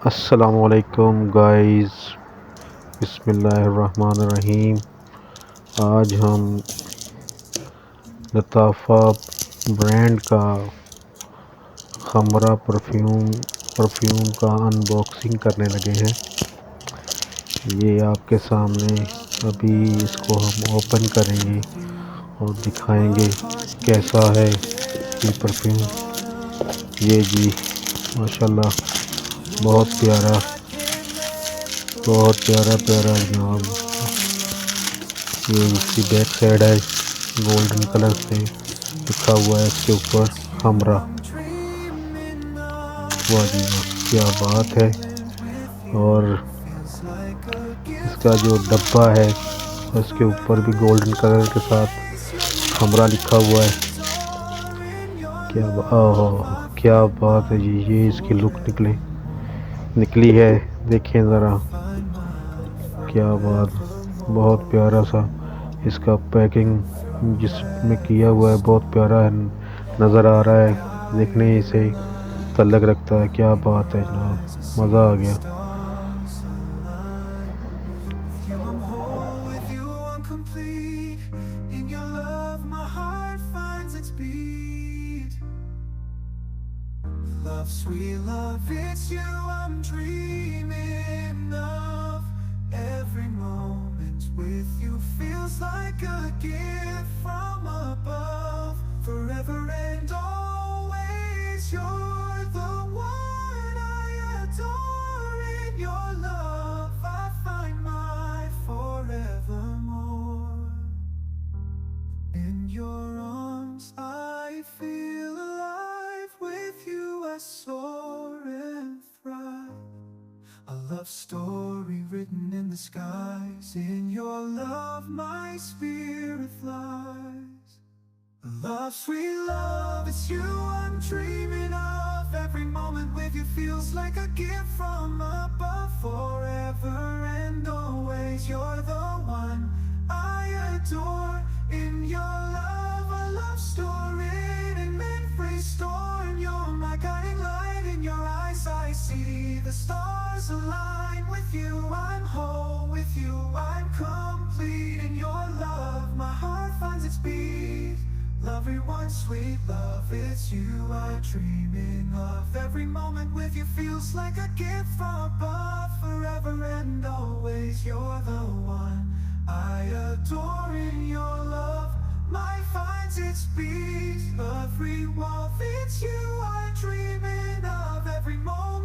अस्सलामुअलैकुम गाइस, बिस्मिल्लाहिर्रहमानिर्रहीम। आज हम लताफ़ा ब्रांड का खमरा परफ्यूम का अनबॉक्सिंग करने लगे हैं। ये आपके सामने अभी इसको हम ओपन करेंगे और दिखाएंगे कैसा है ये परफ्यूम। ये जी माशाल्लाह, बहुत प्यारा, बहुत प्यारा प्यारा जनाब। ये इसकी बैक साइड है, गोल्डन कलर से लिखा हुआ है इसके ऊपर हमरा। वाह जी वाह, क्या बात है। और इसका जो डब्बा है उसके ऊपर भी गोल्डन कलर के साथ हमरा लिखा हुआ है। क्या बात है जी। ये इसकी लुक निकली है, देखें ज़रा, क्या बात। बहुत प्यारा सा इसका पैकिंग जिसमें किया हुआ है, बहुत प्यारा है, नज़र आ रहा है। देखने से तल्लक रखता है। क्या बात है जनाब, मज़ा आ गया। Love, sweet love, it's you I'm dreaming of. Every moment with you feels like a gift from above. Forever and always, you're the one I adore. In your love I find my forevermore. In your arms I feel alive. With you I soar and thrive. A love story written in the skies. In your love my spirit flies. Love, sweet love, it's you I'm dreaming of. Every moment with you feels like a gift from above. Forever and always, you're the one I adore. In your love, a love story and memories stored. You're my guiding light. In your eyes I see the stars align. With you I'm whole, with you I'm complete. In your love my heart finds its beat. Everyone, sweet love, it's you I'm dreaming of. Every moment with you feels like a gift from above. Forever and always, you're the one I adore. In your love my finds its beat. Every walk, it's you I'm dreaming of. Every moment